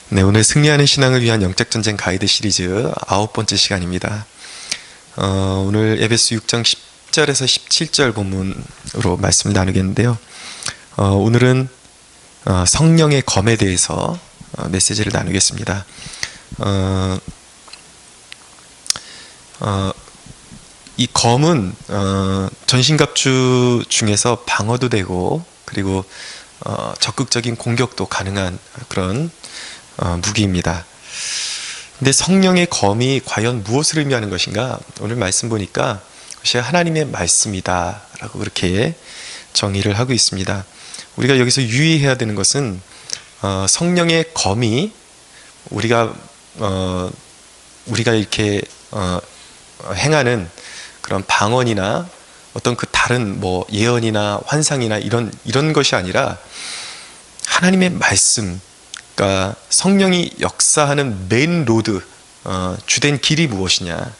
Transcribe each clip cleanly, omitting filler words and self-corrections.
네, 오늘 승리하는 신앙을 위한 영적전쟁 가이드 시리즈 9번째 시간입니다. 오늘 에베소 6장 10절에서 17절 본문으로 말씀을 나누겠는데요. 오늘은 성령의 검에 대해서 메시지를 나누겠습니다. 이 검은 전신갑주 중에서 방어도 되고, 그리고 적극적인 공격도 가능한 그런 무기입니다. 근데 성령의 검이 과연 무엇을 의미하는 것인가? 오늘 말씀 보니까 그것이 하나님의 말씀이다 라고 그렇게 정의를 하고 있습니다. 우리가 여기서 유의해야 되는 것은 성령의 검이 우리가 이렇게 행하는 그런 방언이나 어떤 그 다른 예언이나 환상이나 이런 것이 아니라 하나님의 말씀, 그러니까 성령이 역사하는 메인 로드, 주된 길이 무엇이냐,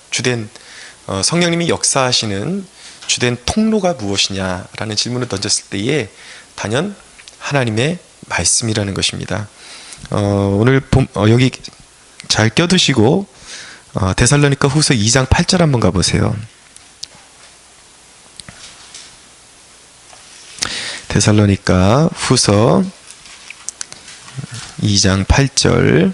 성령님이 역사하시는 주된 통로가 무엇이냐라는 질문을 던졌을 때에 단연 하나님의 말씀이라는 것입니다. 오늘 여기 잘 껴두시고 데살로니가 후서 2장 8절 한번 가보세요. 데살로니가 후서 2장 8절.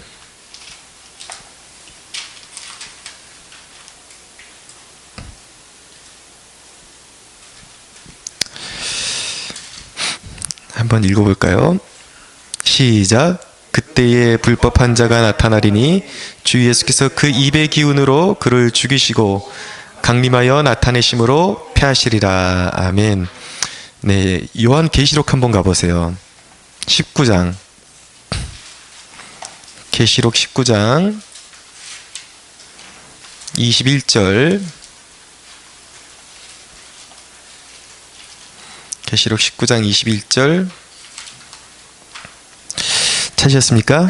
한번 읽어볼까요? 시작. 그때에 불법한 자가 나타나리니 주 예수께서 그 입의 기운으로 그를 죽이시고 강림하여 나타내심으로 패하시리라. 아멘. 네, 요한계시록 한번 가보세요. 19장. 계시록 19장 21절. 계시록 19장 21절 찾으셨습니까?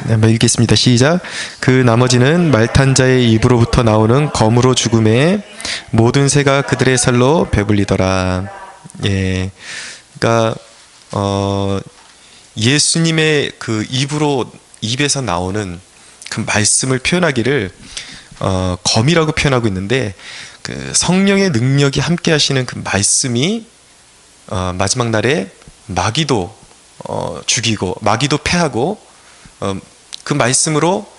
네, 한번 읽겠습니다. 시작. 그 나머지는 말탄 자의 입으로부터 나오는 검으로 죽음에 모든 새가 그들의 살로 배불리더라. 예, 그러니까 예수님의 그 입에서 나오는 그 말씀을 표현하기를 검이라고 표현하고 있는데, 그 성령의 능력이 함께 하시는 그 말씀이 마지막 날에 마귀도 죽이고 마귀도 패하고 그 말씀으로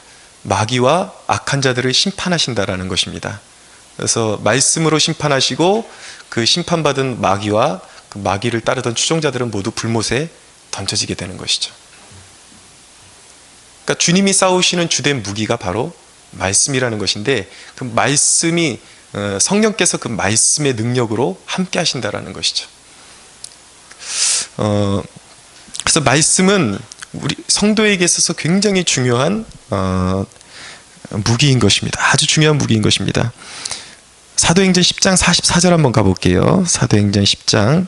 마귀와 악한 자들을 심판하신다라는 것입니다. 그래서 말씀으로 심판하시고 그 심판받은 마귀와 그 마귀를 따르던 추종자들은 모두 불못에 던져지게 되는 것이죠. 그러니까 주님이 싸우시는 주된 무기가 바로 말씀이라는 것인데, 그 말씀이 성령께서 그 말씀의 능력으로 함께 하신다라는 것이죠. 그래서 말씀은 우리 성도에게 있어서 굉장히 중요한 무기인 것입니다. 아주 중요한 무기인 것입니다. 사도행전 10장 44절 한번 가볼게요. 사도행전 10장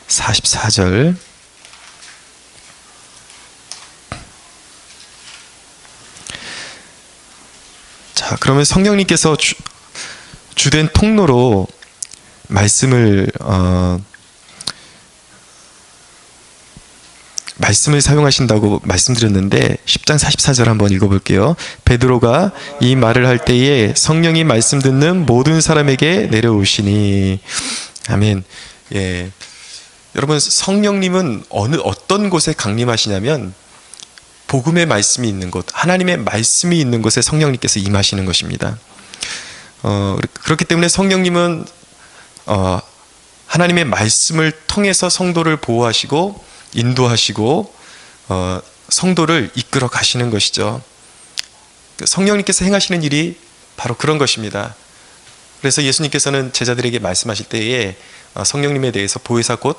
44절. 자, 그러면 성령님께서 주된 통로로 말씀을 사용하신다고 말씀드렸는데, 10장 44절 한번 읽어볼게요. 베드로가 이 말을 할 때에 성령이 말씀 듣는 모든 사람에게 내려오시니. 아멘. 예, 여러분, 성령님은 어떤 곳에 강림하시냐면 복음의 말씀이 있는 곳, 하나님의 말씀이 있는 곳에 성령님께서 임하시는 것입니다. 그렇기 때문에 성령님은 하나님의 말씀을 통해서 성도를 보호하시고 인도하시고 성도를 이끌어 가시는 것이죠. 성령님께서 행하시는 일이 바로 그런 것입니다. 그래서 예수님께서는 제자들에게 말씀하실 때에 성령님에 대해서 보혜사 곧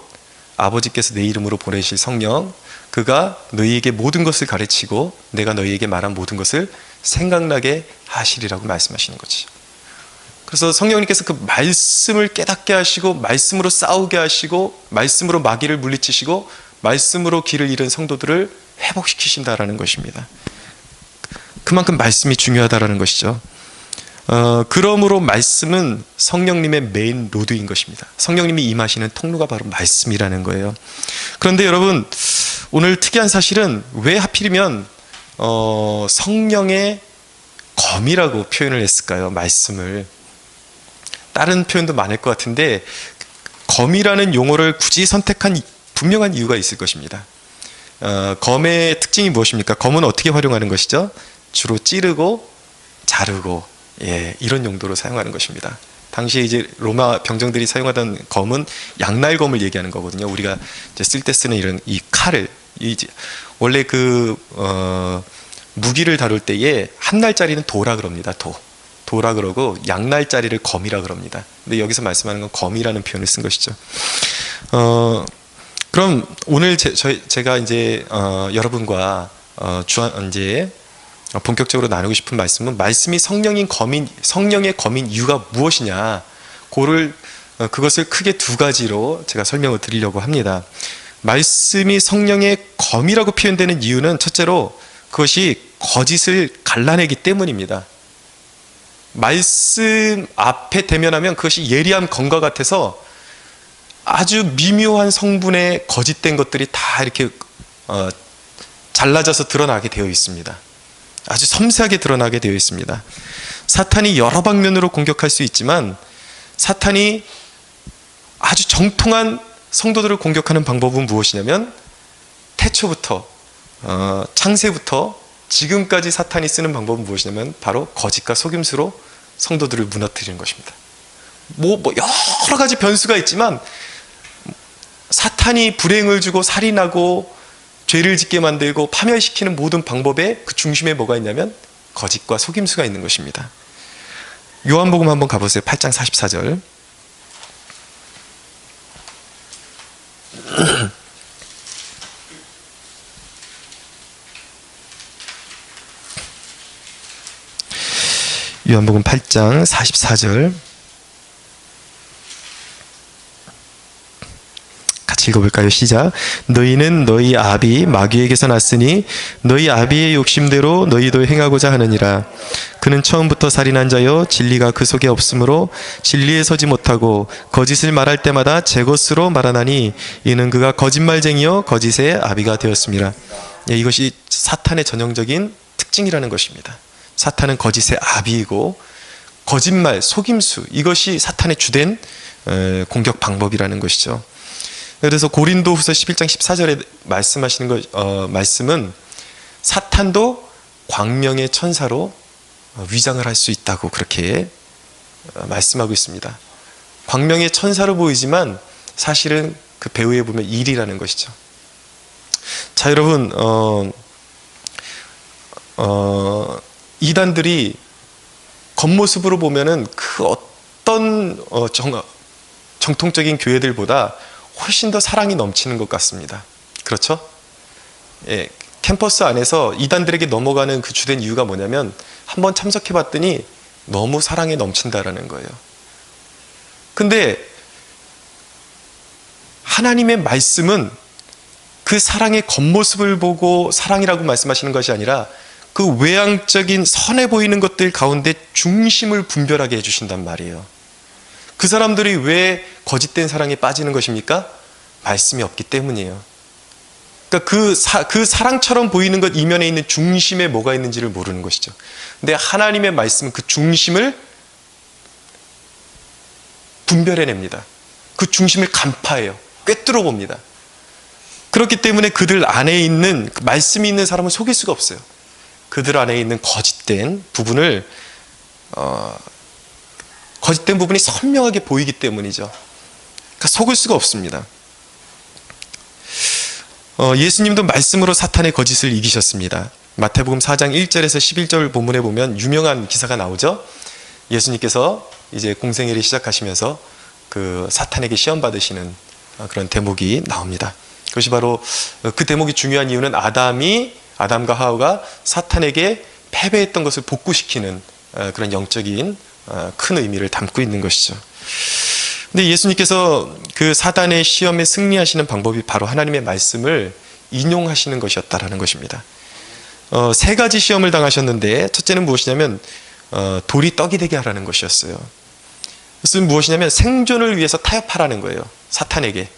아버지께서 내 이름으로 보내실 성령, 그가 너희에게 모든 것을 가르치고 내가 너희에게 말한 모든 것을 생각나게 하시리라고 말씀하시는 거지. 그래서 성령님께서 그 말씀을 깨닫게 하시고 말씀으로 싸우게 하시고 말씀으로 마귀를 물리치시고 말씀으로 길을 잃은 성도들을 회복시키신다라는 것입니다. 그만큼 말씀이 중요하다라는 것이죠. 그러므로 말씀은 성령님의 메인 로드인 것입니다. 성령님이 임하시는 통로가 바로 말씀이라는 거예요. 그런데 여러분, 오늘 특이한 사실은 왜 하필이면 성령의 검이라고 표현을 했을까요? 말씀을. 다른 표현도 많을 것 같은데 검이라는 용어를 굳이 선택한 분명한 이유가 있을 것입니다. 검의 특징이 무엇입니까? 검은 어떻게 활용하는 것이죠? 주로 찌르고 자르고, 예, 이런 용도로 사용하는 것입니다. 당시에 이제 로마 병정들이 사용하던 검은 양날검을 얘기하는 거거든요. 우리가 이제 쓸 때 쓰는 이런 이 칼을, 원래 무기를 다룰 때에 한 날짜리는 도라 그럽니다. 도라 그러고 양날짜리를 검이라 그럽니다. 근데 여기서 말씀하는 건 검이라는 표현을 쓴 것이죠. 그럼 오늘 제가 이제 여러분과 이제 본격적으로 나누고 싶은 말씀은, 말씀이 성령의 검인 이유가 무엇이냐, 그것을 크게 두 가지로 제가 설명을 드리려고 합니다. 말씀이 성령의 검이라고 표현되는 이유는 첫째로 그것이 거짓을 갈라내기 때문입니다. 말씀 앞에 대면하면 그것이 예리한 검과 같아서 아주 미묘한 성분의 거짓된 것들이 다 이렇게 잘라져서 드러나게 되어 있습니다. 아주 섬세하게 드러나게 되어 있습니다. 사탄이 여러 방면으로 공격할 수 있지만, 사탄이 아주 정통한 성도들을 공격하는 방법은 무엇이냐면, 태초부터 창세부터 지금까지 사탄이 쓰는 방법은 무엇이냐면 바로 거짓과 속임수로 성도들을 무너뜨리는 것입니다. 뭐 여러 가지 변수가 있지만 사탄이 불행을 주고 살인하고 죄를 짓게 만들고 파멸시키는 모든 방법의 그 중심에 뭐가 있냐면 거짓과 속임수가 있는 것입니다. 요한복음 한번 가보세요. 8장 44절. 요한복음 8장 44절 같이 읽어볼까요? 시작. 너희는 너희 아비 마귀에게서 났으니 너희 아비의 욕심대로 너희도 행하고자 하느니라. 그는 처음부터 살인한 자여 진리가 그 속에 없으므로 진리에 서지 못하고 거짓을 말할 때마다 제 것으로 말하나니 이는 그가 거짓말쟁이여 거짓의 아비가 되었습니다. 예, 이것이 사탄의 전형적인 특징이라는 것입니다. 사탄은 거짓의 아비이고 거짓말, 속임수, 이것이 사탄의 주된 공격 방법이라는 것이죠. 그래서 고린도후서 11장 14절에 말씀하시는 말씀은 사탄도 광명의 천사로 위장을 할 수 있다고 그렇게 말씀하고 있습니다. 광명의 천사로 보이지만 사실은 그 배후에 보면 일이라는 것이죠. 자, 여러분, 이단들이 겉모습으로 보면은 그 어떤 정통적인 교회들보다 훨씬 더 사랑이 넘치는 것 같습니다. 그렇죠? 예, 캠퍼스 안에서 이단들에게 넘어가는 그 주된 이유가 뭐냐면 한번 참석해 봤더니 너무 사랑에 넘친다라는 거예요. 근데 하나님의 말씀은 그 사랑의 겉모습을 보고 사랑이라고 말씀하시는 것이 아니라 그 외향적인 선해 보이는 것들 가운데 중심을 분별하게 해주신단 말이에요. 그 사람들이 왜 거짓된 사랑에 빠지는 것입니까? 말씀이 없기 때문이에요. 그러니까 그 사랑처럼 보이는 것 이면에 있는 중심에 뭐가 있는지를 모르는 것이죠. 근데 하나님의 말씀은 그 중심을 분별해냅니다. 그 중심을 간파해요. 꿰뚫어 봅니다. 그렇기 때문에 그들 안에 있는 말씀이 있는 사람은 속일 수가 없어요. 그들 안에 있는 거짓된 부분이 선명하게 보이기 때문이죠. 그러니까 속을 수가 없습니다. 예수님도 말씀으로 사탄의 거짓을 이기셨습니다. 마태복음 4장 1절에서 11절 본문에 보면 유명한 기사가 나오죠. 예수님께서 이제 공생애를 시작하시면서 그 사탄에게 시험 받으시는 그런 대목이 나옵니다. 그것이 바로 그 대목이 중요한 이유는 아담과 하와가 사탄에게 패배했던 것을 복구시키는 그런 영적인 큰 의미를 담고 있는 것이죠. 근데 예수님께서 그 사단의 시험에 승리하시는 방법이 바로 하나님의 말씀을 인용하시는 것이었다라는 것입니다. 세 가지 시험을 당하셨는데 첫째는 무엇이냐면 돌이 떡이 되게 하라는 것이었어요. 그것은 무엇이냐면 생존을 위해서 타협하라는 거예요. 사탄에게.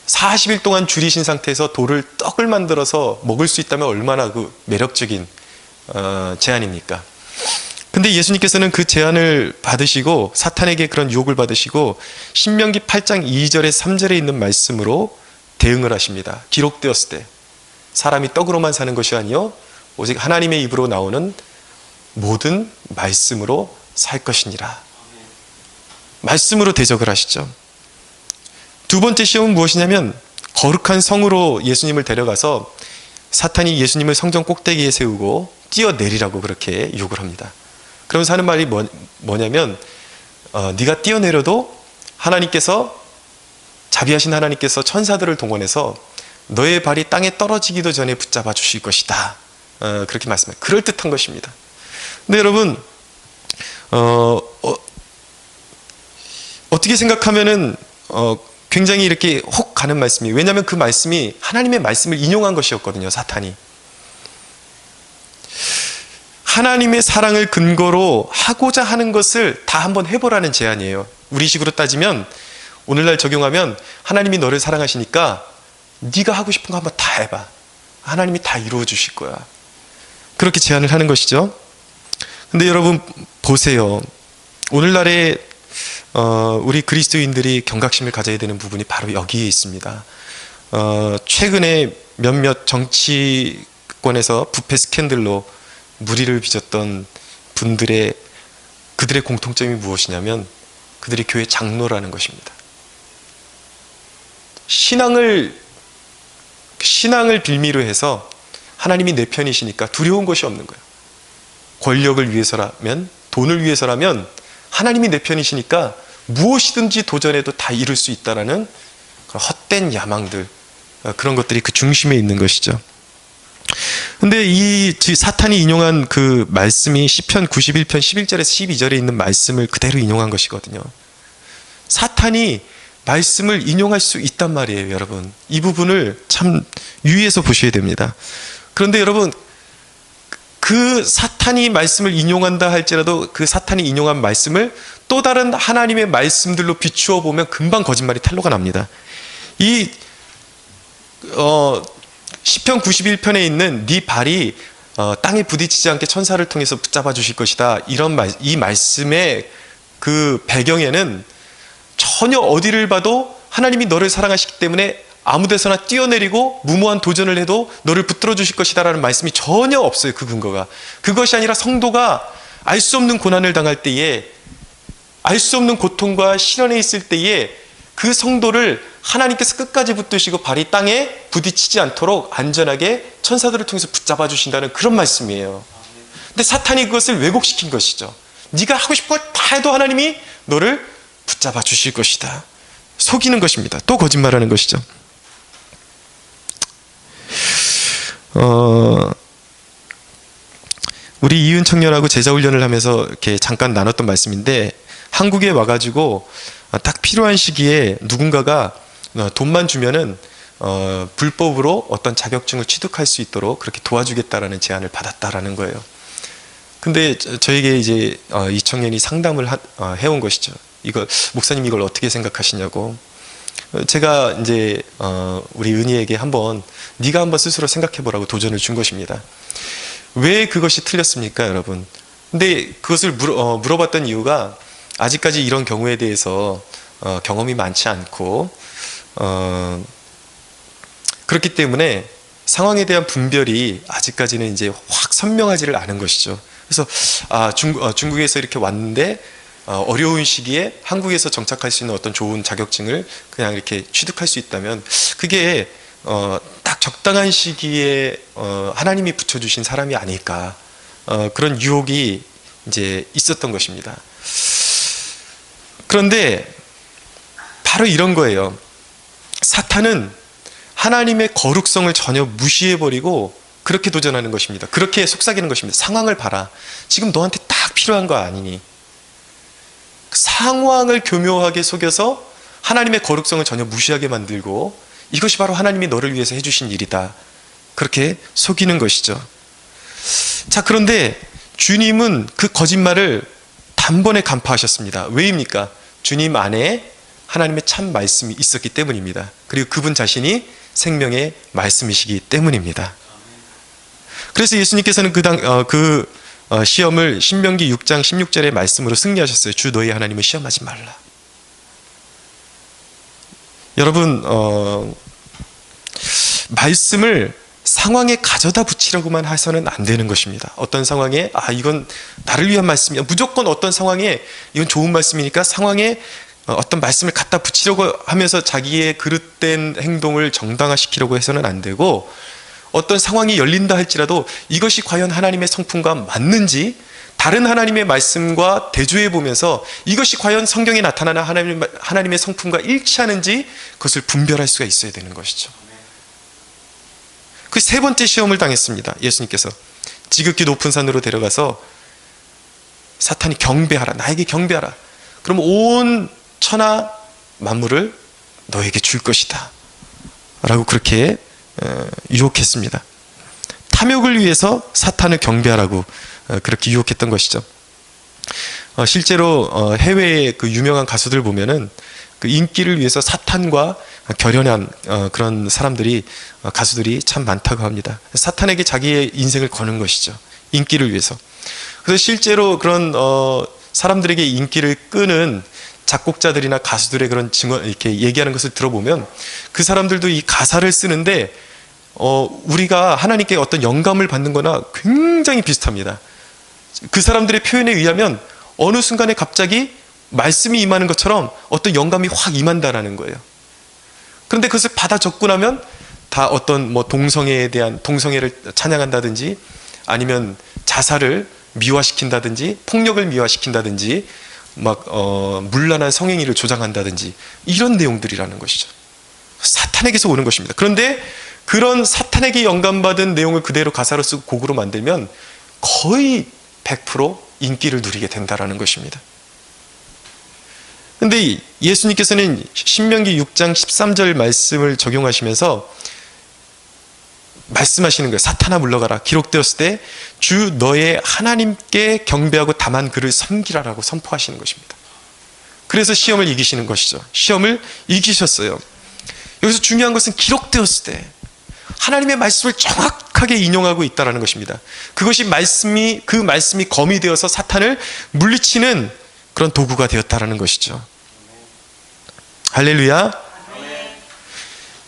40일 동안 줄이신 상태에서 돌을 떡을 만들어서 먹을 수 있다면 얼마나 그 매력적인 제안입니까? 근데 예수님께서는 그 제안을 받으시고 사탄에게 그런 유혹을 받으시고 신명기 8장 2절에 3절에 있는 말씀으로 대응을 하십니다. 기록되었을 때 사람이 떡으로만 사는 것이 아니요 오직 하나님의 입으로 나오는 모든 말씀으로 살 것이니라. 말씀으로 대적을 하시죠. 두 번째 시험은 무엇이냐면 거룩한 성으로 예수님을 데려가서 사탄이 예수님을 성전 꼭대기에 세우고 뛰어내리라고 그렇게 유혹을 합니다. 그러면서 하는 말이 뭐냐면 네가 뛰어내려도 하나님께서 자비하신 하나님께서 천사들을 동원해서 너의 발이 땅에 떨어지기도 전에 붙잡아 주실 것이다. 그렇게 말씀해요. 그럴듯한 것입니다. 근데 여러분 어떻게 생각하면은 굉장히 이렇게 혹 가는 말씀이에요. 왜냐하면 그 말씀이 하나님의 말씀을 인용한 것이었거든요. 사탄이 하나님의 사랑을 근거로 하고자 하는 것을 다 한번 해보라는 제안이에요. 우리식으로 따지면 오늘날 적용하면 하나님이 너를 사랑하시니까 네가 하고 싶은 거 한번 다 해봐. 하나님이 다 이루어 주실 거야. 그렇게 제안을 하는 것이죠. 근데 여러분 보세요. 오늘날에 우리 그리스도인들이 경각심을 가져야 되는 부분이 바로 여기에 있습니다. 최근에 몇몇 정치권에서 부패 스캔들로 무리를 빚었던 그들의 공통점이 무엇이냐면 그들이 교회 장로라는 것입니다. 신앙을 빌미로 해서 하나님이 내 편이시니까 두려운 것이 없는 거예요. 권력을 위해서라면, 돈을 위해서라면 하나님이 내 편이시니까 무엇이든지 도전해도 다 이룰 수 있다라는 그런 헛된 야망들, 그런 것들이 그 중심에 있는 것이죠. 근데 이 사탄이 인용한 그 말씀이 시편 91편 11절에서 12절에 있는 말씀을 그대로 인용한 것이거든요. 사탄이 말씀을 인용할 수 있단 말이에요, 여러분. 이 부분을 참 유의해서 보셔야 됩니다. 그런데 여러분, 그 사탄이 말씀을 인용한다 할지라도 그 사탄이 인용한 말씀을 또 다른 하나님의 말씀들로 비추어 보면 금방 거짓말이 탄로가 납니다. 이 시편 91편에 있는 네 발이 땅에 부딪히지 않게 천사를 통해서 붙잡아 주실 것이다. 이 말씀의 그 배경에는 전혀 어디를 봐도 하나님이 너를 사랑하시기 때문에 아무 데서나 뛰어내리고 무모한 도전을 해도 너를 붙들어 주실 것이다 라는 말씀이 전혀 없어요. 그 근거가. 그것이 아니라 성도가 알 수 없는 고난을 당할 때에, 알 수 없는 고통과 시련에 있을 때에 그 성도를 하나님께서 끝까지 붙드시고 발이 땅에 부딪히지 않도록 안전하게 천사들을 통해서 붙잡아 주신다는 그런 말씀이에요. 근데 사탄이 그것을 왜곡시킨 것이죠. 네가 하고 싶은 걸 다 해도 하나님이 너를 붙잡아 주실 것이다. 속이는 것입니다. 또 거짓말하는 것이죠. 우리 이은 청년하고 제자훈련을 하면서 이렇게 잠깐 나눴던 말씀인데, 한국에 와가지고 딱 필요한 시기에 누군가가 돈만 주면은 불법으로 어떤 자격증을 취득할 수 있도록 그렇게 도와주겠다라는 제안을 받았다라는 거예요. 근데 저에게 이제 이 청년이 상담을 해온 것이죠. 목사님 이걸 어떻게 생각하시냐고. 제가 이제 우리 은희에게 네가 한번 스스로 생각해보라고 도전을 준 것입니다. 왜 그것이 틀렸습니까, 여러분? 근데 그것을 물어봤던 이유가 아직까지 이런 경우에 대해서 경험이 많지 않고 그렇기 때문에 상황에 대한 분별이 아직까지는 이제 확 선명하지를 않은 것이죠. 그래서 중국에서 이렇게 왔는데 어려운 시기에 한국에서 정착할 수 있는 어떤 좋은 자격증을 그냥 이렇게 취득할 수 있다면 그게 딱 적당한 시기에 하나님이 붙여주신 사람이 아닐까, 그런 유혹이 이제 있었던 것입니다. 그런데 바로 이런 거예요. 사탄은 하나님의 거룩성을 전혀 무시해버리고 그렇게 도전하는 것입니다. 그렇게 속삭이는 것입니다. 상황을 봐라. 지금 너한테 딱 필요한 거 아니니. 상황을 교묘하게 속여서 하나님의 거룩성을 전혀 무시하게 만들고 이것이 바로 하나님이 너를 위해서 해주신 일이다. 그렇게 속이는 것이죠. 자, 그런데 주님은 그 거짓말을 단번에 간파하셨습니다. 왜입니까? 주님 안에 하나님의 참 말씀이 있었기 때문입니다. 그리고 그분 자신이 생명의 말씀이시기 때문입니다. 그래서 예수님께서는 시험을 신명기 6장 16절의 말씀으로 승리하셨어요. 주 너희 하나님을 시험하지 말라. 여러분, 말씀을 상황에 가져다 붙이려고만 해서는 안 되는 것입니다. 어떤 상황에 이건 나를 위한 말씀이야. 무조건 어떤 상황에 이건 좋은 말씀이니까 상황에 어떤 말씀을 갖다 붙이려고 하면서 자기의 그릇된 행동을 정당화시키려고 해서는 안 되고, 어떤 상황이 열린다 할지라도 이것이 과연 하나님의 성품과 맞는지 다른 하나님의 말씀과 대조해 보면서 이것이 과연 성경에 나타나는 하나님의 성품과 일치하는지 그것을 분별할 수가 있어야 되는 것이죠. 그 세 번째 시험을 당했습니다. 예수님께서 지극히 높은 산으로 데려가서 사탄이 경배하라, 나에게 경배하라. 그럼 온 천하 만물을 너에게 줄 것이다 라고 그렇게 유혹했습니다. 탐욕을 위해서 사탄을 경배하라고 그렇게 유혹했던 것이죠. 실제로 해외의 그 유명한 가수들 보면은 그 인기를 위해서 사탄과 결연한 그런 가수들이 참 많다고 합니다. 사탄에게 자기의 인생을 거는 것이죠. 인기를 위해서. 그래서 실제로 그런 사람들에게 인기를 끄는 작곡자들이나 가수들의 그런 증언, 이렇게 얘기하는 것을 들어보면 그 사람들도 이 가사를 쓰는데 우리가 하나님께 어떤 영감을 받는 거나 굉장히 비슷합니다. 그 사람들의 표현에 의하면 어느 순간에 갑자기 말씀이 임하는 것처럼 어떤 영감이 확 임한다라는 거예요. 그런데 그것을 받아 적고 나면 다 어떤 동성애를 찬양한다든지 아니면 자살을 미화시킨다든지 폭력을 미화시킨다든지 문란한 성행위를 조장한다든지 이런 내용들이라는 것이죠. 사탄에게서 오는 것입니다. 그런데 그런 사탄에게 영감받은 내용을 그대로 가사로 쓰고 곡으로 만들면 거의 100% 인기를 누리게 된다라는 것입니다. 그런데 예수님께서는 신명기 6장 13절 말씀을 적용하시면서 말씀하시는 거예요. 사탄아 물러가라. 기록되었을 때 주 너의 하나님께 경배하고 다만 그를 섬기라라고 선포하시는 것입니다. 그래서 시험을 이기시는 것이죠. 시험을 이기셨어요. 여기서 중요한 것은 기록되었을 때 하나님의 말씀을 정확하게 인용하고 있다는 것입니다. 그것이 그 말씀이 검이 되어서 사탄을 물리치는 그런 도구가 되었다는 것이죠. 할렐루야.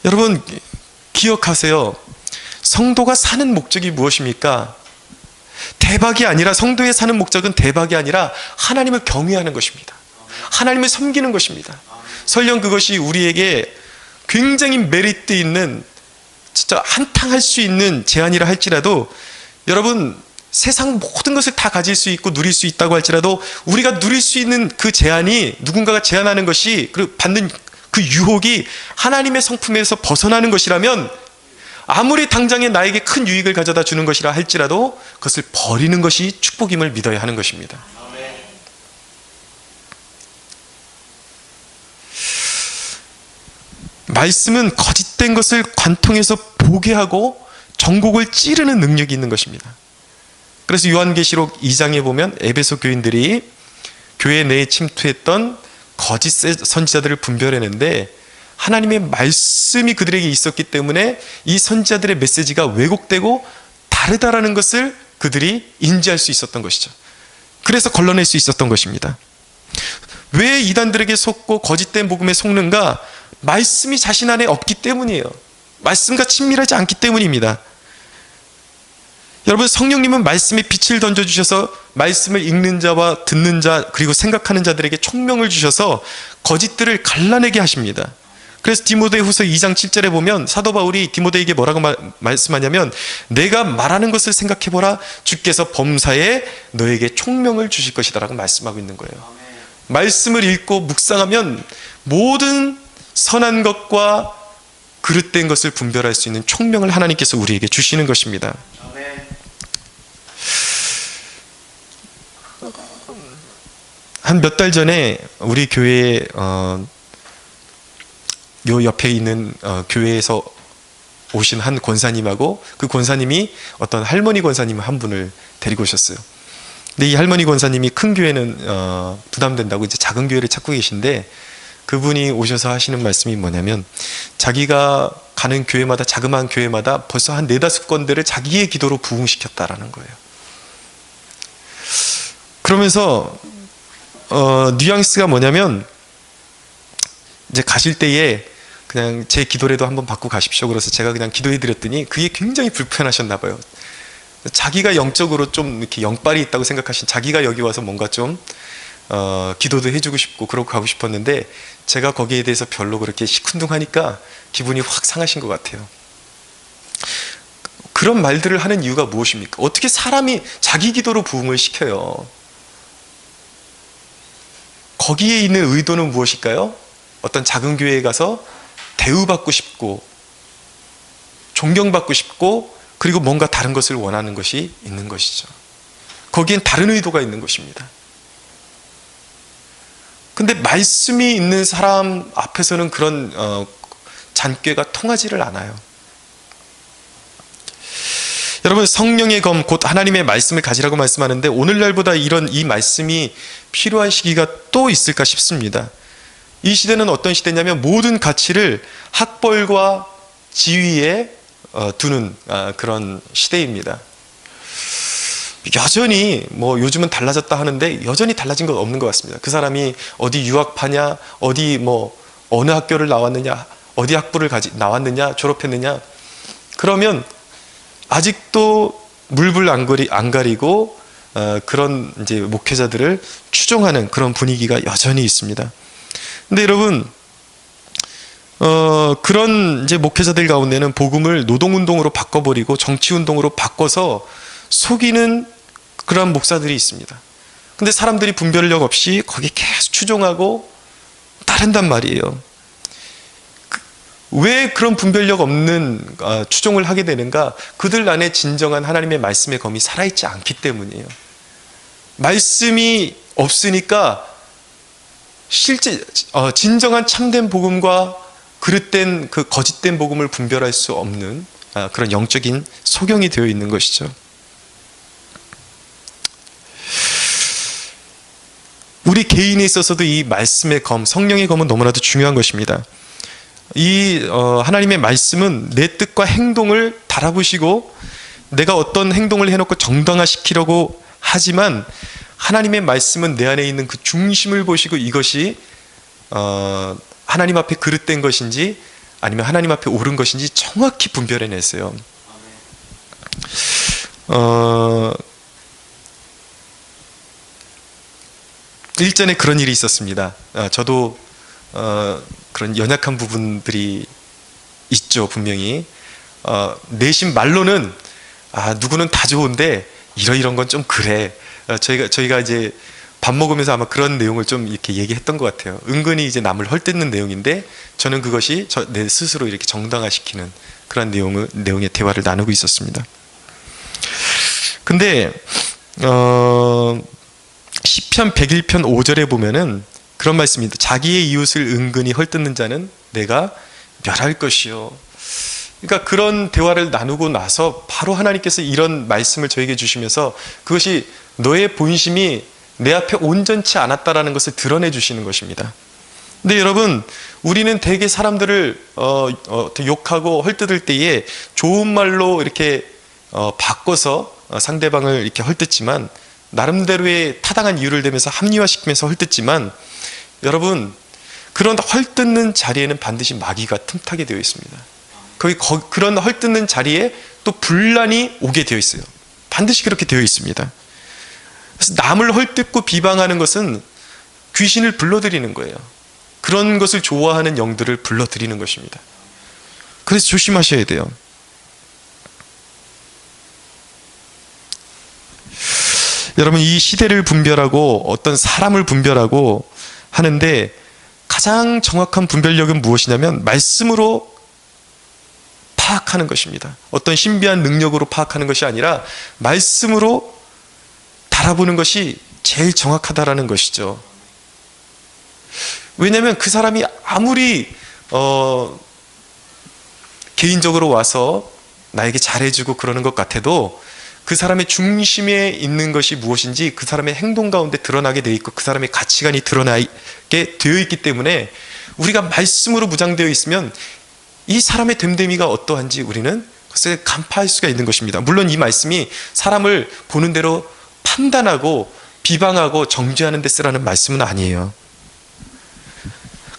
여러분 기억하세요. 성도가 사는 목적이 무엇입니까? 대박이 아니라, 성도의 사는 목적은 대박이 아니라 하나님을 경외하는 것입니다. 하나님을 섬기는 것입니다. 설령 그것이 우리에게 굉장히 메리트 있는, 진짜 한탕할 수 있는 제안이라 할지라도, 여러분 세상 모든 것을 다 가질 수 있고 누릴 수 있다고 할지라도 우리가 누릴 수 있는 그 제안이, 누군가가 제안하는 것이, 그리고 받는 그 유혹이 하나님의 성품에서 벗어나는 것이라면, 아무리 당장에 나에게 큰 유익을 가져다 주는 것이라 할지라도 그것을 버리는 것이 축복임을 믿어야 하는 것입니다. 말씀은 거짓된 것을 관통해서 보게 하고 정곡을 찌르는 능력이 있는 것입니다. 그래서 요한계시록 2장에 보면 에베소 교인들이 교회 내에 침투했던 거짓 선지자들을 분별해내는데, 하나님의 말씀이 그들에게 있었기 때문에 이 선지자들의 메시지가 왜곡되고 다르다라는 것을 그들이 인지할 수 있었던 것이죠. 그래서 걸러낼 수 있었던 것입니다. 왜 이단들에게 속고 거짓된 복음에 속는가? 말씀이 자신 안에 없기 때문이에요. 말씀과 친밀하지 않기 때문입니다. 여러분, 성령님은 말씀에 빛을 던져주셔서 말씀을 읽는 자와 듣는 자, 그리고 생각하는 자들에게 총명을 주셔서 거짓들을 갈라내게 하십니다. 그래서 디모데후서 2장 7절에 보면 사도 바울이 디모데에게 뭐라고 말씀하냐면, 내가 말하는 것을 생각해보라. 주께서 범사에 너에게 총명을 주실 것이다 라고 말씀하고 있는 거예요. 말씀을 읽고 묵상하면 모든 선한 것과 그릇된 것을 분별할 수 있는 총명을 하나님께서 우리에게 주시는 것입니다. 한 몇 달 전에 우리 교회에 요 옆에 있는 교회에서 오신 한 권사님하고, 그 권사님이 어떤 할머니 권사님 한 분을 데리고 오셨어요. 근데 이 할머니 권사님이 큰 교회는 부담된다고 이제 작은 교회를 찾고 계신데, 그분이 오셔서 하시는 말씀이 뭐냐면 자기가 가는 교회마다 자그마한 교회마다 벌써 한 4-5건들을 자기의 기도로 부흥시켰다라는 거예요. 그러면서 뉘앙스가 뭐냐면 이제 가실 때에 그냥 제 기도라도 한번 받고 가십시오. 그래서 제가 그냥 기도해 드렸더니 그게 굉장히 불편하셨나 봐요. 자기가 영적으로 좀 이렇게 영빨이 있다고 생각하신 자기가 여기 와서 뭔가 좀 기도도 해주고 싶고 그러고 가고 싶었는데 제가 거기에 대해서 별로 그렇게 시큰둥하니까 기분이 확 상하신 것 같아요. 그런 말들을 하는 이유가 무엇입니까? 어떻게 사람이 자기 기도로 부흥을 시켜요? 거기에 있는 의도는 무엇일까요? 어떤 작은 교회에 가서 대우받고 싶고 존경받고 싶고 그리고 뭔가 다른 것을 원하는 것이 있는 것이죠. 거기엔 다른 의도가 있는 것입니다. 근데 말씀이 있는 사람 앞에서는 그런 잔꾀가 통하지를 않아요. 여러분, 성령의 검 곧 하나님의 말씀을 가지라고 말씀하는데 오늘날보다 이 말씀이 필요한 시기가 또 있을까 싶습니다. 이 시대는 어떤 시대냐면 모든 가치를 학벌과 지위에 두는 그런 시대입니다. 여전히 뭐 요즘은 달라졌다 하는데 여전히 달라진 건 없는 것 같습니다. 그 사람이 어디 유학파냐, 어디 뭐 어느 학교를 나왔느냐, 어디 학부를 나왔느냐, 졸업했느냐, 그러면 아직도 물불 안 가리고 그런 이제 목회자들을 추종하는 그런 분위기가 여전히 있습니다. 근데 여러분, 그런 이제 목회자들 가운데는 복음을 노동운동으로 바꿔버리고 정치운동으로 바꿔서 속이는 그러한 목사들이 있습니다. 근데 사람들이 분별력 없이 거기에 계속 추종하고 따른단 말이에요. 왜 그런 분별력 없는 추종을 하게 되는가? 그들 안에 진정한 하나님의 말씀의 검이 살아있지 않기 때문이에요. 말씀이 없으니까 실제 진정한 참된 복음과 그릇된 그 거짓된 복음을 분별할 수 없는 그런 영적인 소경이 되어 있는 것이죠. 우리 개인에 있어서도 이 말씀의 검, 성령의 검은 너무나도 중요한 것입니다. 이 하나님의 말씀은 내 뜻과 행동을 달아보시고 내가 어떤 행동을 해놓고 정당화시키려고 하지만 하나님의 말씀은 내 안에 있는 그 중심을 보시고 이것이 하나님 앞에 그릇된 것인지 아니면 하나님 앞에 옳은 것인지 정확히 분별해냈어요. 일전에 그런 일이 있었습니다. 저도 그런 연약한 부분들이 있죠, 분명히. 내심 말로는 누구는 다 좋은데 이런 건 좀 그래. 저희가 이제 밥 먹으면서 아마 그런 내용을 좀 이렇게 얘기했던 것 같아요. 은근히 이제 남을 헐뜯는 내용인데 저는 그것이 내 스스로 이렇게 정당화시키는 그런 내용의 대화를 나누고 있었습니다. 근데 시편 101편 5절에 보면은 그런 말씀입니다. 자기의 이웃을 은근히 헐뜯는 자는 내가 멸할 것이요. 그러니까 그런 대화를 나누고 나서 바로 하나님께서 이런 말씀을 저에게 주시면서 그것이 너의 본심이 내 앞에 온전치 않았다라는 것을 드러내 주시는 것입니다. 근데 여러분, 우리는 대개 사람들을 욕하고 헐뜯을 때에 좋은 말로 이렇게 바꿔서 상대방을 이렇게 헐뜯지만 나름대로의 타당한 이유를 대면서 합리화시키면서 헐뜯지만 여러분, 그런 헐뜯는 자리에는 반드시 마귀가 틈타게 되어 있습니다. 그런 헐뜯는 자리에 또 분란이 오게 되어 있어요. 반드시 그렇게 되어 있습니다. 그래서 남을 헐뜯고 비방하는 것은 귀신을 불러들이는 거예요. 그런 것을 좋아하는 영들을 불러들이는 것입니다. 그래서 조심하셔야 돼요. 여러분, 이 시대를 분별하고 어떤 사람을 분별하고 하는데 가장 정확한 분별력은 무엇이냐면 말씀으로 파악하는 것입니다. 어떤 신비한 능력으로 파악하는 것이 아니라 말씀으로 달아보는 것이 제일 정확하다라는 것이죠. 왜냐하면 그 사람이 아무리 개인적으로 와서 나에게 잘해주고 그러는 것 같아도 그 사람의 중심에 있는 것이 무엇인지 그 사람의 행동 가운데 드러나게 되어 있고 그 사람의 가치관이 드러나게 되어 있기 때문에 우리가 말씀으로 무장되어 있으면 이 사람의 됨됨이가 어떠한지 우리는 그것을 간파할 수가 있는 것입니다. 물론 이 말씀이 사람을 보는 대로 판단하고 비방하고 정죄하는 데 쓰라는 말씀은 아니에요.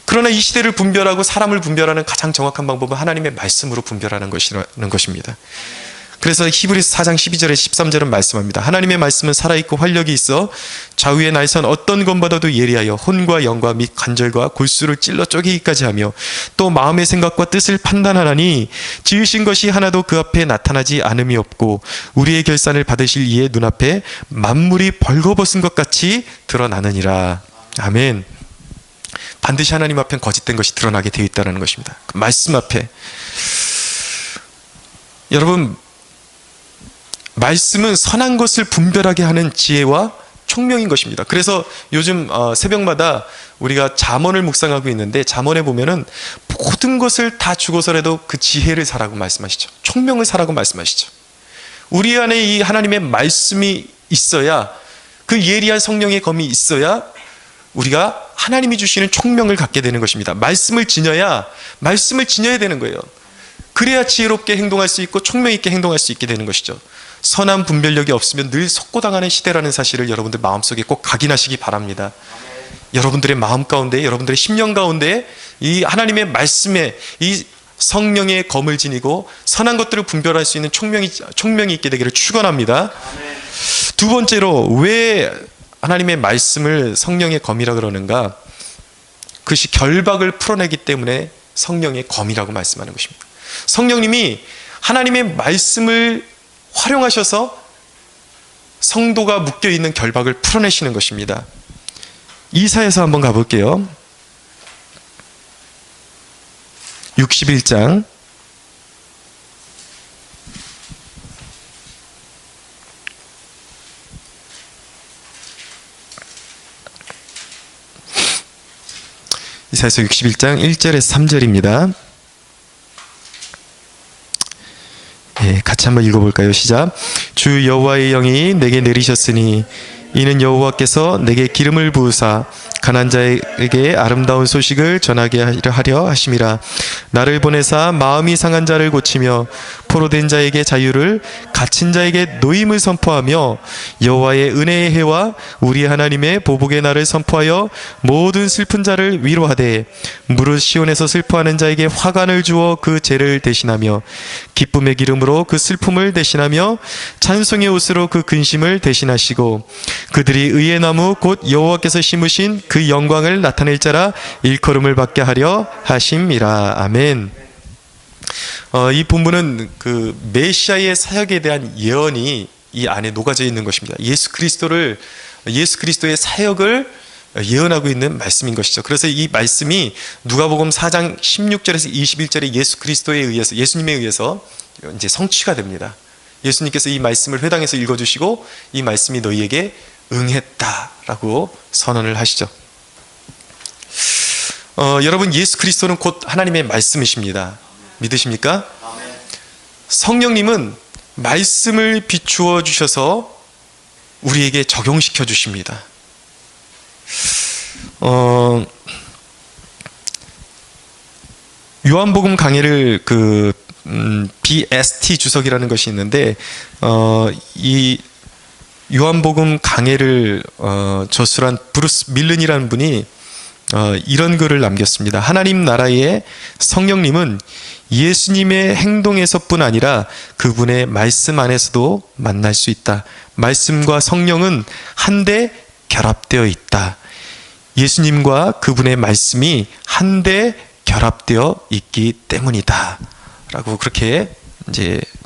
그러나 이 시대를 분별하고 사람을 분별하는 가장 정확한 방법은 하나님의 말씀으로 분별하는 것입니다. 그래서 히브리서 4장 12절에 13절은 말씀합니다. 하나님의 말씀은 살아있고 활력이 있어 좌우의 날선 어떤 것보다도 예리하여 혼과 영과 및 관절과 골수를 찔러 쪼개기까지 하며 또 마음의 생각과 뜻을 판단하나니 지으신 것이 하나도 그 앞에 나타나지 않음이 없고 우리의 결산을 받으실 이의 눈앞에 만물이 벌거벗은 것 같이 드러나느니라. 아멘. 반드시 하나님 앞엔 거짓된 것이 드러나게 되어 있다는 것입니다. 그 말씀 앞에. 여러분, 말씀은 선한 것을 분별하게 하는 지혜와 총명인 것입니다. 그래서 요즘 새벽마다 우리가 잠언을 묵상하고 있는데 잠언에 보면은 모든 것을 다 주고서라도 그 지혜를 사라고 말씀하시죠. 총명을 사라고 말씀하시죠. 우리 안에 이 하나님의 말씀이 있어야, 그 예리한 성령의 검이 있어야 우리가 하나님이 주시는 총명을 갖게 되는 것입니다. 말씀을 지녀야 되는 거예요. 그래야 지혜롭게 행동할 수 있고 총명 있게 행동할 수 있게 되는 것이죠. 선한 분별력이 없으면 늘 속고당하는 시대라는 사실을 여러분들 마음속에 꼭 각인하시기 바랍니다. 여러분들의 마음 가운데, 여러분들의 심령 가운데 이 하나님의 말씀에 이 성령의 검을 지니고 선한 것들을 분별할 수 있는 총명이 있게 되기를 축원합니다. 두 번째로 왜 하나님의 말씀을 성령의 검이라 그러는가? 그것이 결박을 풀어내기 때문에 성령의 검이라고 말씀하는 것입니다. 성령님이 하나님의 말씀을 활용하셔서 성도가 묶여있는 결박을 풀어내시는 것입니다. 이사야서 한번 가볼게요. 61장 이사야서 61장 1절에서 3절입니다. 같이 한번 읽어볼까요? 시작. 주 여호와의 영이 내게 내리셨으니 이는 여호와께서 내게 기름을 부으사 가난한 자에게 아름다운 소식을 전하게 하려 하심이라. 나를 보내사 마음이 상한 자를 고치며 포로된 자에게 자유를, 갇힌 자에게 노임을 선포하며 여호와의 은혜의 해와 우리 하나님의 보복의 날을 선포하여 모든 슬픈 자를 위로하되 무릇 시온에서 슬퍼하는 자에게 화관을 주어 그 죄를 대신하며 기쁨의 기름으로 그 슬픔을 대신하며 찬송의 옷으로 그 근심을 대신하시고 그들이 의의 나무 곧 여호와께서 심으신 그 영광을 나타낼 자라 일컬음을 받게 하려 하심이라. 아멘. 이 본문은 그 메시아의 사역에 대한 예언이 이 안에 녹아져 있는 것입니다. 예수 그리스도의 사역을 예언하고 있는 말씀인 것이죠. 그래서 이 말씀이 누가복음 4장 16절에서 21절에 예수님에 의해서 이제 성취가 됩니다. 예수님께서 이 말씀을 회당에서 읽어주시고 이 말씀이 너희에게 응했다라고 선언을 하시죠. 여러분, 예수 그리스도는 곧 하나님의 말씀이십니다. 믿으십니까? 성령님은 말씀을 비추어 주셔서 우리에게 적용시켜 주십니다. 요한복음 강해를 BST 주석이라는 것이 있는데 이 요한복음 강해를 저술한 브루스 밀른이라는 분이 이런 글을 남겼습니다. 하나님 나라의 성령님은 예수님의 행동에서뿐 아니라 그분의 말씀 안에서도 만날 수 있다. 말씀과 성령은 한데 결합되어 있다. 예수님과 그분의 말씀이 한데 결합되어 있기 때문이다. 라고 그렇게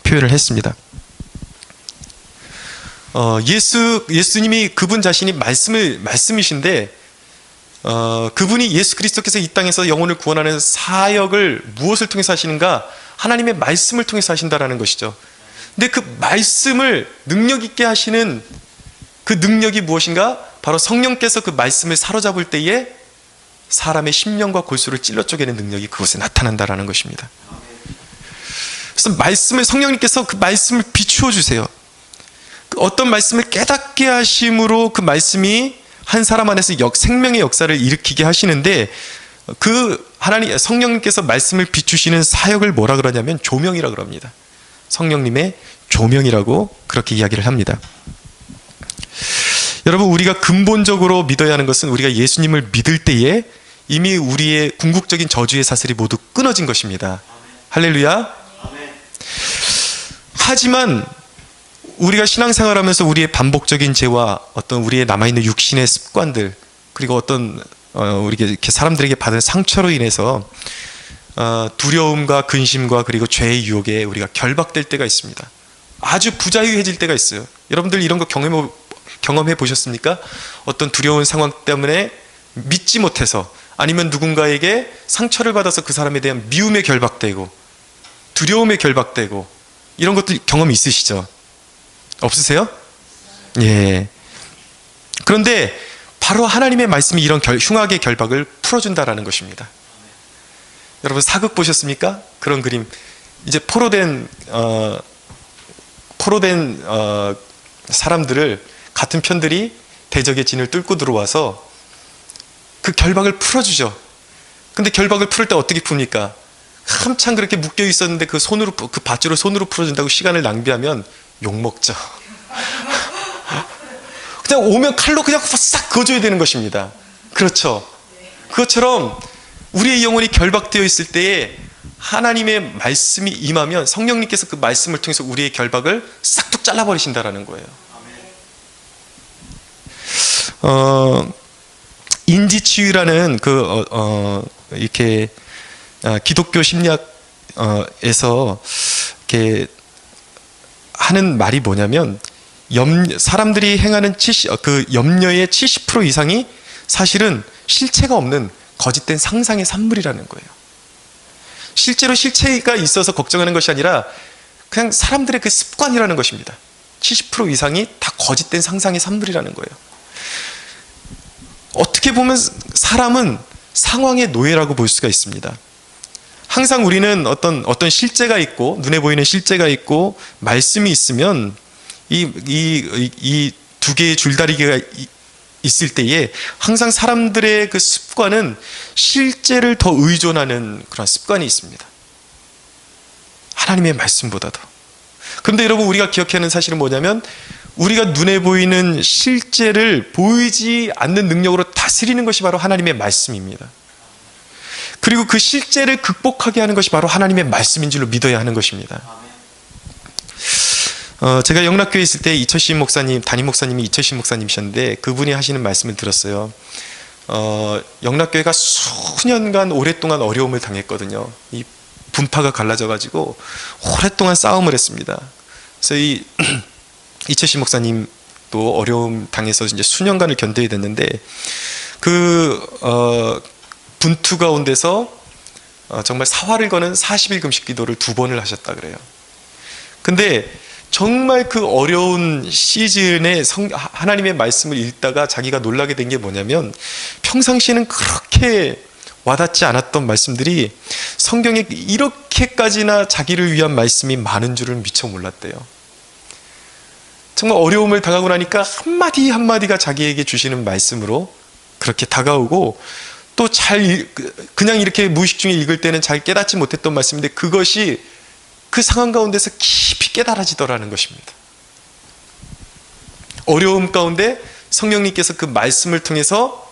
표현을 했습니다. 예수님이 그분 자신이 말씀이신데 그분이 예수 그리스도께서 이 땅에서 영혼을 구원하는 사역을 무엇을 통해서 하시는가? 하나님의 말씀을 통해서 하신다라는 것이죠. 근데 그 말씀을 능력 있게 하시는 그 능력이 무엇인가? 바로 성령께서 그 말씀을 사로잡을 때에 사람의 심령과 골수를 찔러 쪼개는 능력이 그곳에 나타난다라는 것입니다. 그래서 성령님께서 그 말씀을 비추어 주세요. 어떤 말씀을 깨닫게 하심으로 그 말씀이 한 사람 안에서 생명의 역사를 일으키게 하시는데 그 하나님 성령님께서 말씀을 비추시는 사역을 뭐라 그러냐면 조명이라 그럽니다. 성령님의 조명이라고 그렇게 이야기를 합니다. 여러분, 우리가 근본적으로 믿어야 하는 것은 우리가 예수님을 믿을 때에 이미 우리의 궁극적인 저주의 사슬이 모두 끊어진 것입니다. 할렐루야. 하지만 우리가 신앙생활하면서 우리의 반복적인 죄와 어떤 우리의 남아있는 육신의 습관들, 그리고 어떤 우리가 이렇게 사람들에게 받은 상처로 인해서 두려움과 근심과 그리고 죄의 유혹에 우리가 결박될 때가 있습니다. 아주 부자유해질 때가 있어요. 여러분들 이런 거 경험해 보셨습니까? 어떤 두려운 상황 때문에 믿지 못해서, 아니면 누군가에게 상처를 받아서 그 사람에 대한 미움에 결박되고 두려움에 결박되고, 이런 것들 경험이 있으시죠? 없으세요? 예. 그런데 바로 하나님의 말씀이 이런 흉악의 결박을 풀어준다라는 것입니다. 여러분, 사극 보셨습니까? 그런 그림. 이제 포로된 사람들을 같은 편들이 대적의 진을 뚫고 들어와서 그 결박을 풀어주죠. 근데 결박을 풀을 때 어떻게 풉니까? 한참 그렇게 묶여 있었는데 그 밧줄을 손으로 풀어준다고 시간을 낭비하면 욕먹죠. 그냥 오면 칼로 그냥 싹 그어줘야 되는 것입니다. 그렇죠. 그것처럼 우리의 영혼이 결박되어 있을 때에 하나님의 말씀이 임하면 성령님께서 그 말씀을 통해서 우리의 결박을 싹둑 잘라버리신다라는 거예요. 인지치유라는 이렇게 기독교 심리학에서 이렇게 하는 말이 뭐냐면, 사람들이 행하는 그 염려의 70% 이상이 사실은 실체가 없는 거짓된 상상의 산물이라는 거예요. 실제로 실체가 있어서 걱정하는 것이 아니라 그냥 사람들의 그 습관이라는 것입니다. 70% 이상이 다 거짓된 상상의 산물이라는 거예요. 어떻게 보면 사람은 상황의 노예라고 볼 수가 있습니다. 항상 우리는 어떤 실제가 있고, 눈에 보이는 실제가 있고 말씀이 있으면 이 두 개의 줄다리기가 있을 때에 항상 사람들의 그 습관은 실제를 더 의존하는 그런 습관이 있습니다. 하나님의 말씀보다도. 그런데 여러분, 우리가 기억해야 하는 사실은 뭐냐면, 우리가 눈에 보이는 실제를 보이지 않는 능력으로 다스리는 것이 바로 하나님의 말씀입니다. 그리고 그 실제를 극복하게 하는 것이 바로 하나님의 말씀인 줄로 믿어야 하는 것입니다. 제가 영락교회에 있을 때 이철신 목사님, 담임 목사님이 이철신 목사님이셨는데, 그분이 하시는 말씀을 들었어요. 영락교회가 수년간 오랫동안 어려움을 당했거든요. 이 분파가 갈라져가지고 오랫동안 싸움을 했습니다. 그래서 이철신 목사님도 어려움 당해서 이제 수년간을 견뎌야 됐는데, 분투 가운데서 정말 사활을 거는 40일 금식 기도를 2번을 하셨다 그래요. 근데 정말 그 어려운 시즌에 하나님의 말씀을 읽다가 자기가 놀라게 된 게 뭐냐면, 평상시에는 그렇게 와닿지 않았던 말씀들이 성경에 이렇게까지나 자기를 위한 말씀이 많은 줄을 미처 몰랐대요. 정말 어려움을 당하고 나니까 한마디 한마디가 자기에게 주시는 말씀으로 그렇게 다가오고, 또 그냥 이렇게 무의식 중에 읽을 때는 잘 깨닫지 못했던 말씀인데, 그것이 그 상황 가운데서 깊이 깨달아지더라는 것입니다. 어려움 가운데 성령님께서 그 말씀을 통해서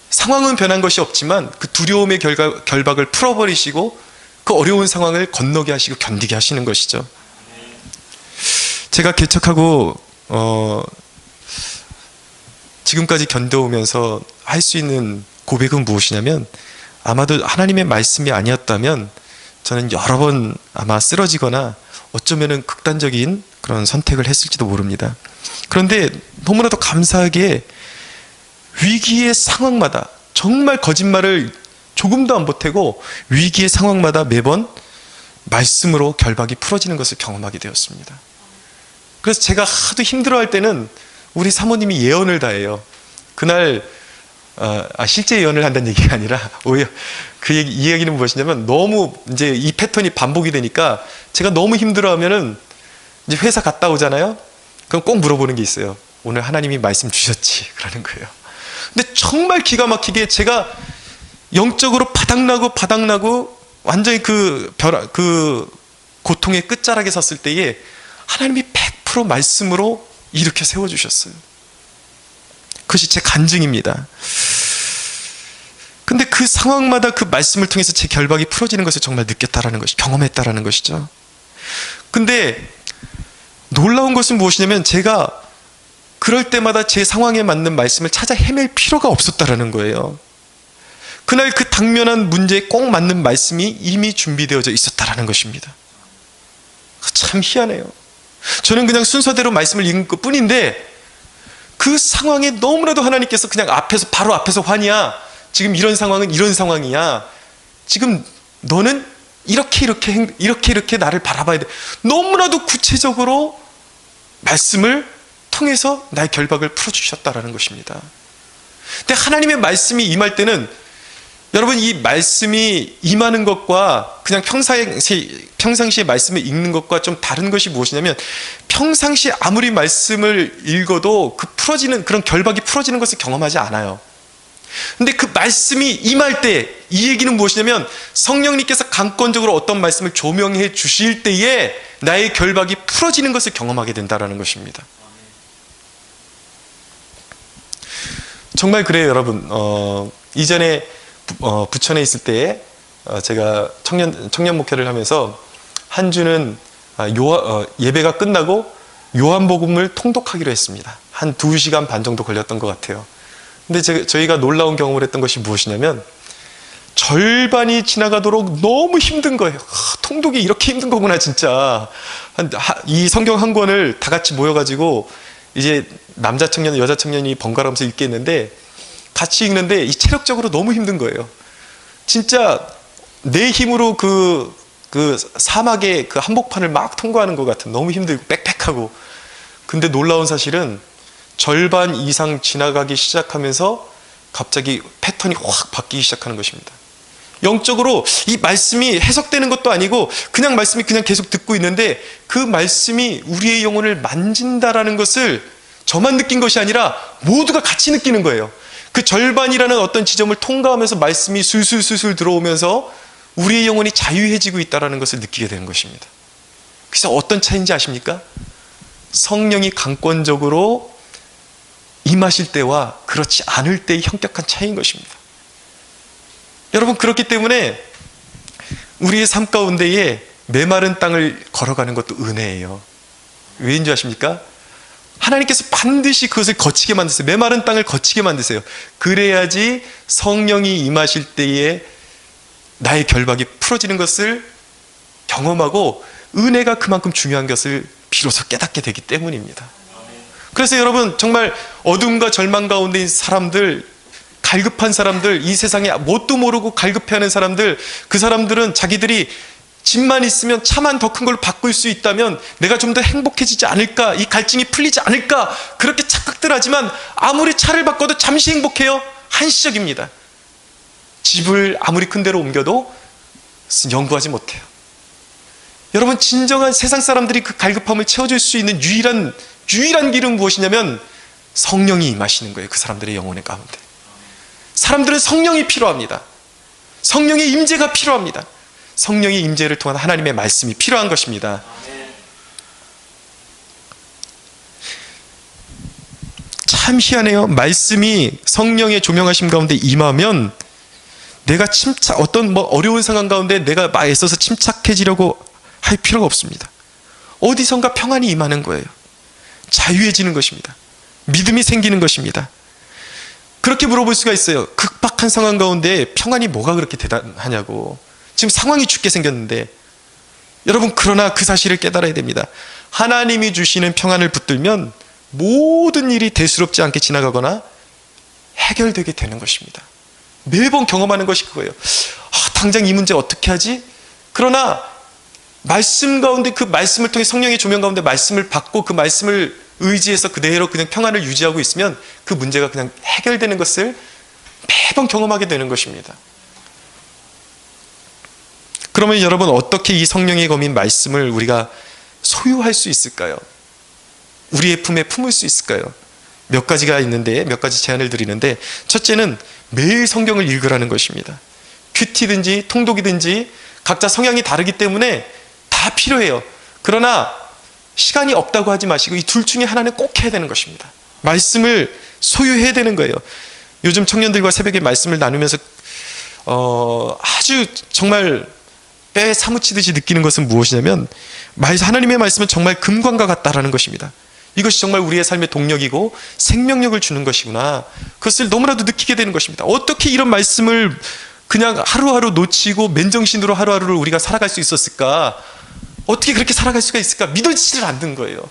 상황은 변한 것이 없지만 그 두려움의 결박을 풀어버리시고 그 어려운 상황을 건너게 하시고 견디게 하시는 것이죠. 제가 개척하고 지금까지 견뎌오면서 할 수 있는 고백은 무엇이냐면, 아마도 하나님의 말씀이 아니었다면 저는 여러 번 아마 쓰러지거나 어쩌면은 극단적인 그런 선택을 했을지도 모릅니다. 그런데 너무나도 감사하게 위기의 상황마다, 정말 거짓말을 조금도 안 보태고 위기의 상황마다 매번 말씀으로 결박이 풀어지는 것을 경험하게 되었습니다. 그래서 제가 하도 힘들어할 때는 우리 사모님이 예언을 다 해요. 그날 실제 예언을 한다는 얘기가 아니라, 오히려 이 얘기는 무엇이냐면, 너무 이제 이 패턴이 반복이 되니까 제가 너무 힘들어하면은 이제 회사 갔다 오잖아요. 그럼 꼭 물어보는 게 있어요. 오늘 하나님이 말씀 주셨지? 그러는 거예요. 근데 정말 기가 막히게 제가 영적으로 바닥나고 완전히 그 고통의 끝자락에 섰을 때에 하나님이 100% 말씀으로 일으켜 세워주셨어요. 그것이 제 간증입니다. 근데 그 상황마다 그 말씀을 통해서 제 결박이 풀어지는 것을 정말 느꼈다라는 것이, 경험했다라는 것이죠. 근데 놀라운 것은 무엇이냐면 제가 그럴 때마다 제 상황에 맞는 말씀을 찾아 헤맬 필요가 없었다라는 거예요. 그날 그 당면한 문제에 꼭 맞는 말씀이 이미 준비되어져 있었다라는 것입니다. 참 희한해요. 저는 그냥 순서대로 말씀을 읽은 것 뿐인데 그 상황에 너무나도 하나님께서 그냥 바로 앞에서 환희야, 지금 이런 상황은 이런 상황이야, 지금 너는 이렇게 나를 바라봐야 돼, 너무나도 구체적으로 말씀을 통해서 나의 결박을 풀어주셨다라는 것입니다. 근데 하나님의 말씀이 임할 때는 여러분, 이 말씀이 임하는 것과 그냥 평상시에 말씀을 읽는 것과 좀 다른 것이 무엇이냐면, 평상시에 아무리 말씀을 읽어도 그런 결박이 풀어지는 것을 경험하지 않아요. 근데 그 말씀이 임할 때, 이 얘기는 무엇이냐면 성령님께서 강권적으로 어떤 말씀을 조명해 주실 때에 나의 결박이 풀어지는 것을 경험하게 된다는 것입니다. 정말 그래요, 여러분. 이전에 부천에 있을 때에 제가 청년 목회를 하면서 한 주는 예배가 끝나고 요한복음을 통독하기로 했습니다. 한 2시간 반 정도 걸렸던 것 같아요. 근데 저희가 놀라운 경험을 했던 것이 무엇이냐면, 절반이 지나가도록 너무 힘든 거예요. 통독이 이렇게 힘든 거구나 진짜. 이 성경 한 권을 다 같이 모여가지고 이제 남자 청년, 여자 청년이 번갈아가면서 읽겠는데, 같이 읽는데 이 체력적으로 너무 힘든 거예요. 진짜 내 힘으로 그 사막의 그 한복판을 막 통과하는 것 같은, 너무 힘들고 빽빽하고. 근데 놀라운 사실은 절반 이상 지나가기 시작하면서 갑자기 패턴이 확 바뀌기 시작하는 것입니다. 영적으로 이 말씀이 해석되는 것도 아니고 그냥 말씀이 그냥 계속 듣고 있는데, 그 말씀이 우리의 영혼을 만진다라는 것을 저만 느낀 것이 아니라 모두가 같이 느끼는 거예요. 그 절반이라는 어떤 지점을 통과하면서 말씀이 술술술술 들어오면서 우리의 영혼이 자유해지고 있다는 것을 느끼게 되는 것입니다. 그래서 어떤 차이인지 아십니까? 성령이 강권적으로 임하실 때와 그렇지 않을 때의 현격한 차이인 것입니다. 여러분, 그렇기 때문에 우리의 삶 가운데에 메마른 땅을 걸어가는 것도 은혜예요. 왜인 줄 아십니까? 하나님께서 반드시 그것을 거치게 만드세요. 메마른 땅을 거치게 만드세요. 그래야지 성령이 임하실 때에 나의 결박이 풀어지는 것을 경험하고 은혜가 그만큼 중요한 것을 비로소 깨닫게 되기 때문입니다. 그래서 여러분, 정말 어둠과 절망 가운데 있는 사람들, 갈급한 사람들, 이 세상에 뭣도 모르고 갈급해하는 사람들, 그 사람들은 자기들이 집만 있으면 차만 더 큰 걸로 바꿀 수 있다면 내가 좀 더 행복해지지 않을까, 이 갈증이 풀리지 않을까, 그렇게 착각들 하지만 아무리 차를 바꿔도 잠시 행복해요. 한시적입니다. 집을 아무리 큰 데로 옮겨도 영구하지 못해요. 여러분, 진정한 세상 사람들이 그 갈급함을 채워줄 수 있는 유일한 길은 무엇이냐면 성령이 임하시는 거예요. 그 사람들의 영혼의 가운데. 사람들은 성령이 필요합니다. 성령의 임재가 필요합니다. 성령의 임재를 통한 하나님의 말씀이 필요한 것입니다. 참 희한해요. 말씀이 성령의 조명하심 가운데 임하면 내가 어떤 어려운 상황 가운데 내가 막 애써서 침착해지려고 할 필요가 없습니다. 어디선가 평안이 임하는 거예요. 자유해지는 것입니다. 믿음이 생기는 것입니다. 그렇게 물어볼 수가 있어요. 극박한 상황 가운데 평안이 뭐가 그렇게 대단하냐고. 지금 상황이 죽게 생겼는데. 여러분, 그러나 그 사실을 깨달아야 됩니다. 하나님이 주시는 평안을 붙들면 모든 일이 대수롭지 않게 지나가거나 해결되게 되는 것입니다. 매번 경험하는 것이 그거예요. 당장 이 문제 어떻게 하지? 그러나 말씀 가운데, 그 말씀을 통해 성령의 조명 가운데 말씀을 받고 그 말씀을 의지해서 그대로 그냥 평안을 유지하고 있으면 그 문제가 그냥 해결되는 것을 매번 경험하게 되는 것입니다. 그러면 여러분, 어떻게 이 성령의 검인 말씀을 우리가 소유할 수 있을까요? 우리의 품에 품을 수 있을까요? 몇 가지가 있는데, 몇 가지 제안을 드리는데, 첫째는 매일 성경을 읽으라는 것입니다. 큐티든지 통독이든지 각자 성향이 다르기 때문에 다 필요해요. 그러나 시간이 없다고 하지 마시고 이 둘 중에 하나는 꼭 해야 되는 것입니다. 말씀을 소유해야 되는 거예요. 요즘 청년들과 새벽에 말씀을 나누면서 아주 정말 뼈에 사무치듯이 느끼는 것은 무엇이냐면 하나님의 말씀은 정말 금광과 같다라는 것입니다. 이것이 정말 우리의 삶의 동력이고 생명력을 주는 것이구나. 그것을 너무나도 느끼게 되는 것입니다. 어떻게 이런 말씀을 그냥 하루하루 놓치고 맨정신으로 하루하루를 우리가 살아갈 수 있었을까? 어떻게 그렇게 살아갈 수가 있을까? 믿어지지를 않는 거예요.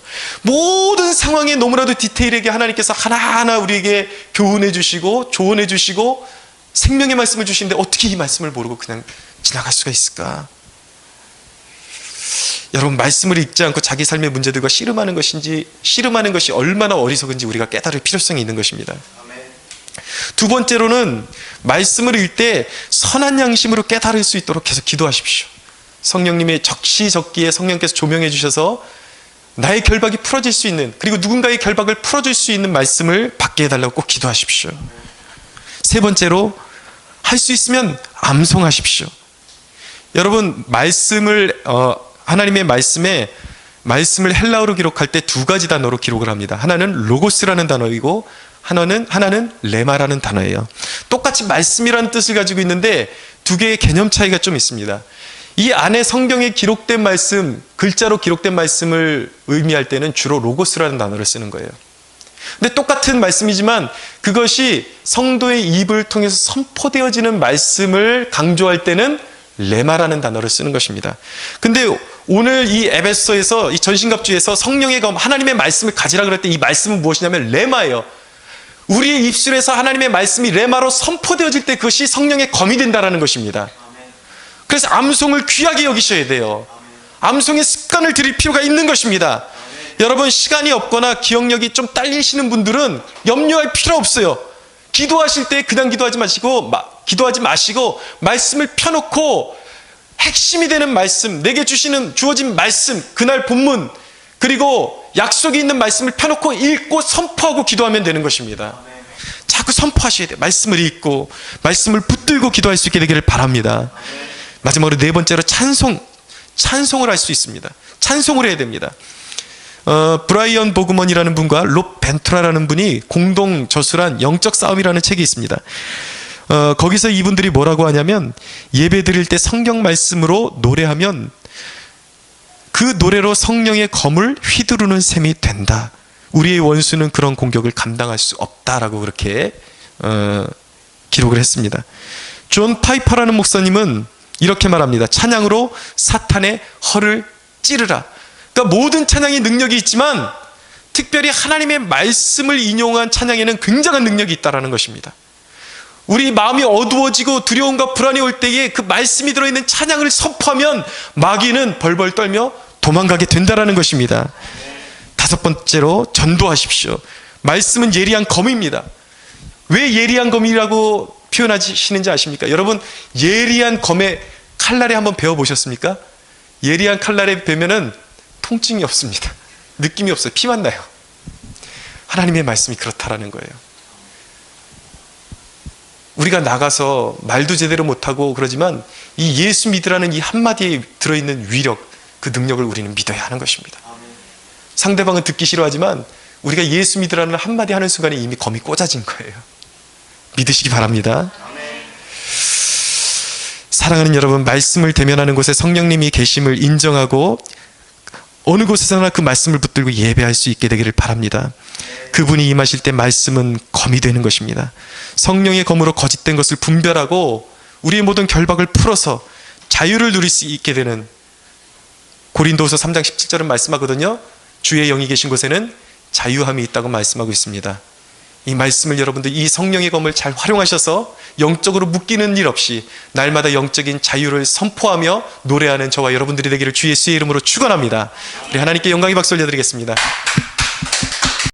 모든 상황에 너무나도 디테일하게 하나님께서 하나하나 우리에게 교훈해 주시고 조언해 주시고 생명의 말씀을 주시는데 어떻게 이 말씀을 모르고 그냥 지나갈 수가 있을까? 여러분, 말씀을 읽지 않고 자기 삶의 문제들과 씨름하는 것이 얼마나 어리석은지 우리가 깨달을 필요성이 있는 것입니다. 두 번째로는 말씀을 읽을 때 선한 양심으로 깨달을 수 있도록 계속 기도하십시오. 성령님의 적시적기에 성령께서 조명해 주셔서 나의 결박이 풀어질 수 있는, 그리고 누군가의 결박을 풀어줄 수 있는 말씀을 받게 해달라고 꼭 기도하십시오. 세 번째로 할 수 있으면 암송하십시오. 여러분, 하나님의 말씀을 헬라어로 기록할 때 두 가지 단어로 기록을 합니다. 하나는 로고스라는 단어이고 하나는 레마라는 단어예요. 똑같이 말씀이라는 뜻을 가지고 있는데 두 개의 개념 차이가 좀 있습니다. 이 안에 성경에 기록된 말씀, 글자로 기록된 말씀을 의미할 때는 주로 로고스라는 단어를 쓰는 거예요. 근데 똑같은 말씀이지만 그것이 성도의 입을 통해서 선포되어지는 말씀을 강조할 때는 레마라는 단어를 쓰는 것입니다. 근데 오늘 이 에베소에서, 이 전신갑주에서 성령의 검, 하나님의 말씀을 가지라 그럴 때 이 말씀은 무엇이냐면 레마예요. 우리의 입술에서 하나님의 말씀이 레마로 선포되어질 때 그것이 성령의 검이 된다는 것입니다. 그래서 암송을 귀하게 여기셔야 돼요. 암송의 습관을 들일 필요가 있는 것입니다. 여러분, 시간이 없거나 기억력이 좀 딸리시는 분들은 염려할 필요 없어요. 기도하실 때 그냥 기도하지 마시고 말씀을 펴놓고 핵심이 되는 말씀, 내게 주어진 말씀, 그날 본문, 그리고 약속이 있는 말씀을 펴놓고 읽고 선포하고 기도하면 되는 것입니다. 자꾸 선포하셔야 돼요. 말씀을 읽고 말씀을 붙들고 기도할 수 있게 되기를 바랍니다. 마지막으로 네 번째로 찬송을 할 수 있습니다. 찬송을 해야 됩니다. 브라이언 보그먼이라는 분과 롭 벤투라라는 분이 공동 저술한 영적 싸움이라는 책이 있습니다. 거기서 이분들이 뭐라고 하냐면, 예배 드릴 때 성경 말씀으로 노래하면 그 노래로 성령의 검을 휘두르는 셈이 된다. 우리의 원수는 그런 공격을 감당할 수 없다라고 그렇게 기록을 했습니다. 존 파이퍼라는 목사님은 이렇게 말합니다. 찬양으로 사탄의 허를 찌르라. 그러니까 모든 찬양이 능력이 있지만 특별히 하나님의 말씀을 인용한 찬양에는 굉장한 능력이 있다는 것입니다. 우리 마음이 어두워지고 두려움과 불안이 올 때에 그 말씀이 들어있는 찬양을 선포하면 마귀는 벌벌 떨며 도망가게 된다는 것입니다. 다섯 번째로 전도하십시오. 말씀은 예리한 검입니다. 왜 예리한 검이라고 표현하시는지 아십니까? 여러분, 예리한 검의 칼날에 한번 베어보셨습니까? 예리한 칼날에 베면은 통증이 없습니다. 느낌이 없어요. 피만 나요. 하나님의 말씀이 그렇다라는 거예요. 우리가 나가서 말도 제대로 못하고 그러지만 이 예수 믿으라는 이 한마디에 들어있는 위력, 그 능력을 우리는 믿어야 하는 것입니다. 상대방은 듣기 싫어하지만 우리가 예수 믿으라는 한마디 하는 순간에 이미 검이 꽂아진 거예요. 믿으시기 바랍니다. 사랑하는 여러분, 말씀을 대면하는 곳에 성령님이 계심을 인정하고 어느 곳에서나 그 말씀을 붙들고 예배할 수 있게 되기를 바랍니다. 그분이 임하실 때 말씀은 검이 되는 것입니다. 성령의 검으로 거짓된 것을 분별하고 우리의 모든 결박을 풀어서 자유를 누릴 수 있게 되는, 고린도후서 3장 17절은 말씀하거든요. 주의 영이 계신 곳에는 자유함이 있다고 말씀하고 있습니다. 이 말씀을 여러분들, 이 성령의 검을 잘 활용하셔서 영적으로 묶이는 일 없이 날마다 영적인 자유를 선포하며 노래하는 저와 여러분들이 되기를 주 예수의 이름으로 축원합니다. 우리 하나님께 영광의 박수 올려드리겠습니다.